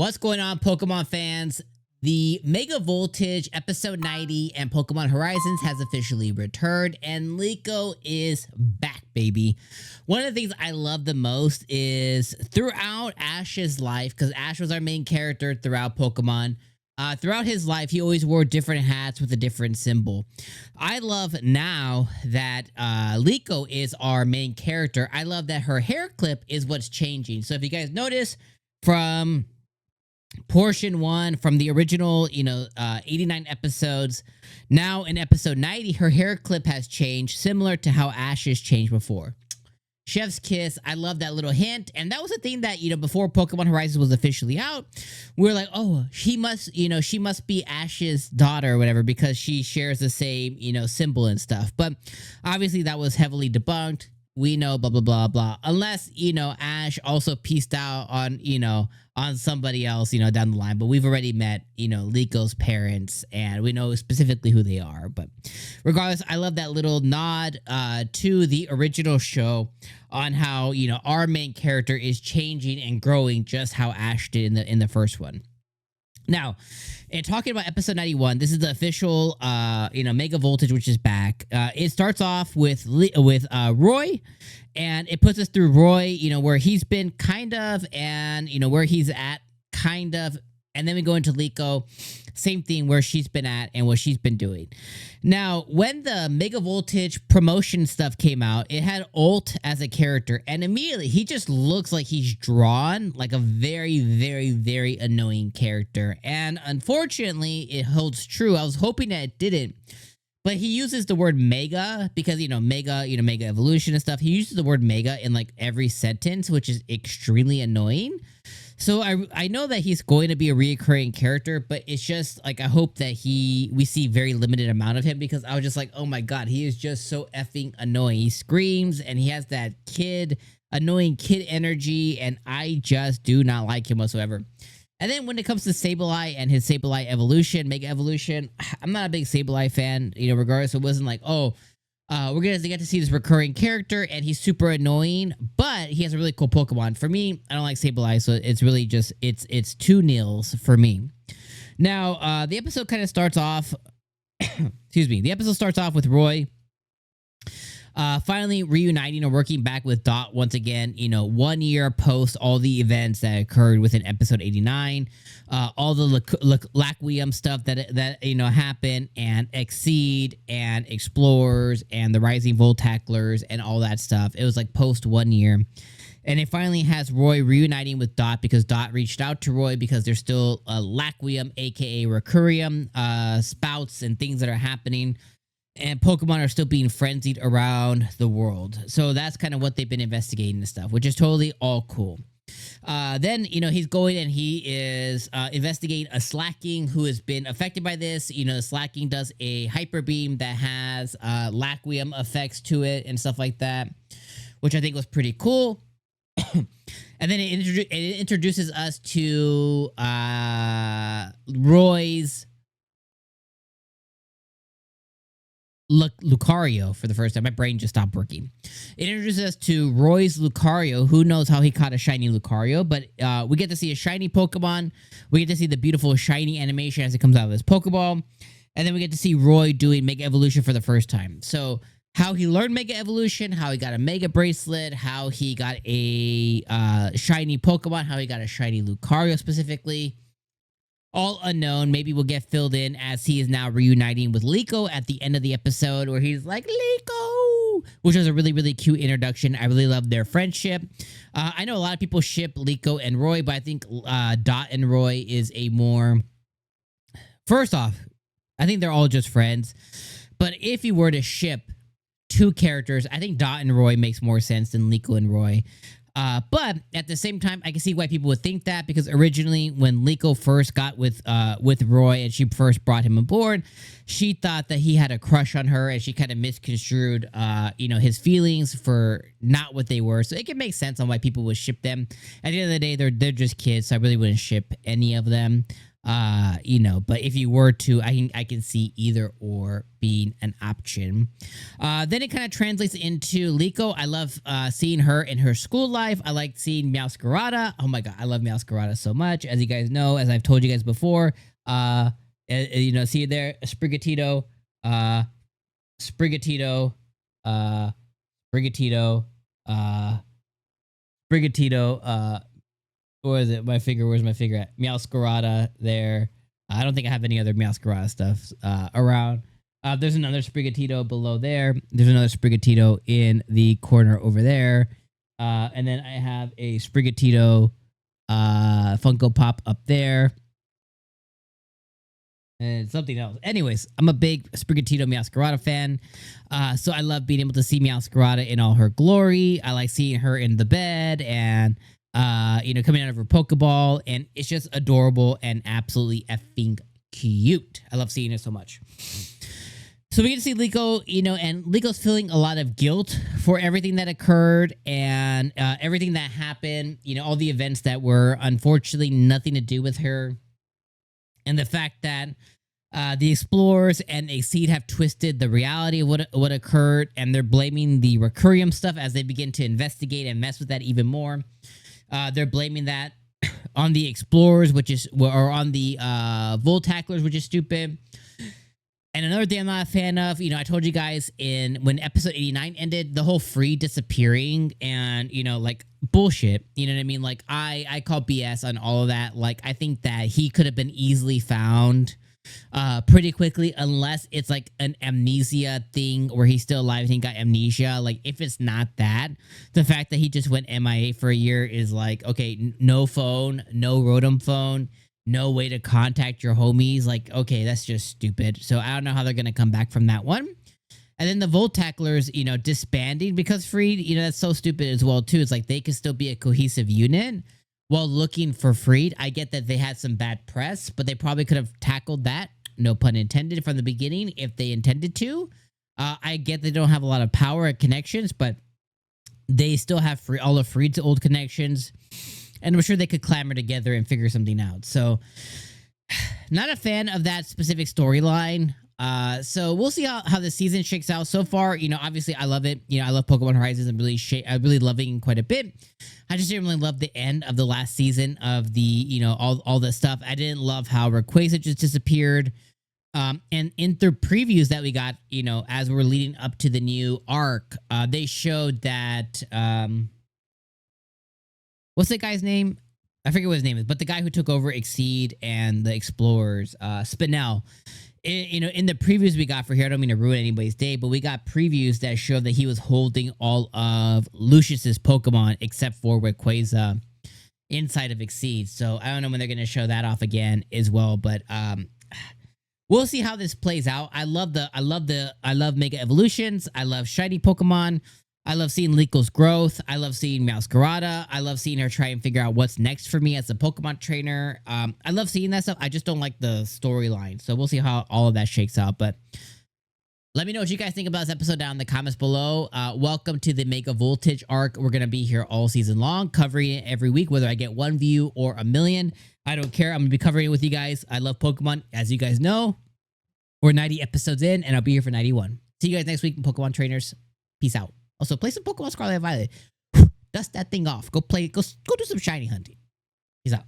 What's going on, Pokemon fans? The Mega Voltage Episode 90 and Pokemon Horizons has officially returned, and Liko is back, baby. One of the things I love the most is throughout Ash's life, because Ash was our main character throughout Pokemon. Throughout his life, he always wore different hats with a different symbol. I love now that Liko is our main character. I love that her hair clip is what's changing. So if you guys notice from portion 1 from the original 89 episodes, now in episode 90 her hair clip has changed, similar to how Ash's changed before. Chef's kiss. I love that little hint. And that was a thing that, before Pokemon Horizons was officially out, we were like, oh, she must be Ash's daughter or whatever, because she shares the same symbol and stuff. But obviously that was heavily debunked. We know, blah, blah, blah, blah. Unless, Ash also pieced out on somebody else, down the line. But we've already met, Liko's parents, and we know specifically who they are. But regardless, I love that little nod to the original show on how, our main character is changing and growing just how Ash did in the first one. Now, in talking about episode 91, this is the official, Mega Voltage, which is back. It starts off with Roy, and it puts us through Roy, where he's been kind of, and, where he's at kind of. And then we go into Liko, same thing, where she's been at and what she's been doing. Now, when the Mega Voltage promotion stuff came out, it had Ult as a character, and immediately he just looks like he's drawn like a very, very, very annoying character. And unfortunately, it holds true. I was hoping that it didn't. But he uses the word mega because, mega evolution and stuff. He uses the word mega in like every sentence, which is extremely annoying. So I know that he's going to be a reoccurring character, but it's just like, I hope that we see very limited amount of him, because I was just like, oh my God, he is just so effing annoying. He screams and he has that annoying kid energy, and I just do not like him whatsoever. And then when it comes to Sableye and his Sableye evolution, Mega Evolution, I'm not a big Sableye fan, regardless. It wasn't like, oh, we're going to get to see this recurring character, and he's super annoying, but he has a really cool Pokemon. For me, I don't like Sableye, so it's really just, it's 2 nils for me. Now, the episode kind of starts off, excuse me, the episode starts off with Roy finally reuniting or working back with Dot once again, 1 year post all the events that occurred within episode 89, all the Laquium stuff that happened, and Exceed and Explorers and the Rising Voltaclers and all that stuff. It was like post 1 year. And it finally has Roy reuniting with Dot, because Dot reached out to Roy because there's still Laquium, aka Recurium, spouts and things that are happening. And Pokemon are still being frenzied around the world. So that's kind of what they've been investigating and stuff, which is totally all cool. Then, he's going and he is investigating a Slacking who has been affected by this. Slacking does a Hyper Beam that has Laquium effects to it and stuff like that, which I think was pretty cool. And then it introduces us to Roy's Lucario for the first time. My brain just stopped working. It introduces us to Roy's Lucario. Who knows how he caught a shiny Lucario, but we get to see a shiny Pokemon. We get to see the beautiful shiny animation as it comes out of this Pokeball. And then we get to see Roy doing Mega Evolution for the first time. So how he learned Mega Evolution, how he got a Mega Bracelet, how he got a shiny Pokemon, how he got a shiny Lucario specifically. All unknown. Maybe we'll get filled in as he is now reuniting with Liko at the end of the episode, where he's like, Liko! Which was a really, really cute introduction. I really love their friendship. I know a lot of people ship Liko and Roy, but I think Dot and Roy is a more... First off, I think they're all just friends. But if you were to ship 2 characters, I think Dot and Roy makes more sense than Liko and Roy. But at the same time, I can see why people would think that, because originally when Liko first got with Roy and she first brought him aboard, she thought that he had a crush on her, and she kind of misconstrued, his feelings for not what they were. So it can make sense on why people would ship them. At the end of the day, they're just kids, so I really wouldn't ship any of them. You know, but if you were to, I can see either or being an option. Then it kind of translates into Liko. I love seeing her in her school life. I like seeing 𝐜𝐴𝐴𝐵𝐵𝐴. Oh my god, I love 𝐜𝐴𝐴𝐵𝐵𝐴 so much. As you guys know, as I've told you guys before, you know, see there, Sprigatito, Sprigatito, Sprigatito, Sprigatito, where is it? My finger, where's my finger at? 𝐜𝐴𝐴𝐵𝐴 there. I don't think I have any other 𝐜𝐴𝐴𝐵𝐴 stuff around. There's another Sprigatito below there. There's another Sprigatito in the corner over there. And then I have a Sprigatito Funko Pop up there. And something else. Anyways, I'm a big Sprigatito 𝐜𝐴𝐴𝐵𝐴 fan. So I love being able to see 𝐜𝐴𝐴𝐵𝐴 in all her glory. I like seeing her in the bed and, you know, coming out of her Pokeball. And it's just adorable and absolutely effing cute. I love seeing it so much. So we get to see Liko, you know, and Liko's feeling a lot of guilt for everything that occurred and everything that happened. You know, all the events that were unfortunately nothing to do with her. And the fact that the explorers and 𝐒𝐡𝐚𝐧𝐧𝐞𝐥 have twisted the reality of what occurred, and they're blaming the Recurium stuff as they begin to investigate and mess with that even more. They're blaming that on the explorers, or on the Voltacklers, which is stupid. And another thing I'm not a fan of, you know, I told you guys when episode 89 ended, the whole Free disappearing and, you know, like bullshit. You know what I mean? Like I call BS on all of that. Like I think that he could have been easily found pretty quickly, unless it's like an amnesia thing where he's still alive and he got amnesia. Like if it's not that, the fact that he just went MIA for a year is like, okay, no phone, no Rotom phone, no way to contact your homies. Like, okay, that's just stupid. So I don't know how they're going to come back from that one. And then the Voltacklers, you know, disbanding because Freed, you know, that's so stupid as well, too. It's like they could still be a cohesive unit while looking for Freed. I get that they had some bad press, but they probably could have tackled that, no pun intended, from the beginning if they intended to. I get they don't have a lot of power at connections, but they still have all of Freed's old connections. And I'm sure they could clamor together and figure something out. So, not a fan of that specific storyline. So we'll see how the season shakes out. So far, you know, obviously I love it. You know, I love Pokemon Horizons. I'm really loving quite a bit. I just didn't really love the end of the last season of the, you know, all the stuff. I didn't love how Rayquaza just disappeared. And in the previews that we got, you know, as we're leading up to the new arc, they showed that, what's the guy's name? I forget what his name is, but the guy who took over 𝐒𝐡𝐚𝐧𝐧𝐞𝐥 and the explorers, Spinel. You know, in the previews we got for here, I don't mean to ruin anybody's day, but we got previews that showed that he was holding all of Lucius's Pokemon except for Rayquaza inside of 𝐒𝐡𝐚𝐧𝐽. So I don't know when they're going to show that off again as well, but we'll see how this plays out. I love Mega Evolutions. I love shiny Pokemon. I love seeing Liko's growth. I love seeing 𝐜𝐴𝐵𝐴𝐵𝐴. I love seeing her try and figure out what's next for me as a Pokemon trainer. I love seeing that stuff. I just don't like the storyline. So we'll see how all of that shakes out. But let me know what you guys think about this episode down in the comments below. Welcome to the Mega Voltage arc. We're going to be here all season long, covering it every week, whether I get 1 view or 1 million. I don't care. I'm going to be covering it with you guys. I love Pokemon. As you guys know, we're 90 episodes in, and I'll be here for 91. See you guys next week, Pokemon trainers. Peace out. Also, play some Pokemon Scarlet and Violet. Dust that thing off. Go do some shiny hunting. Peace out.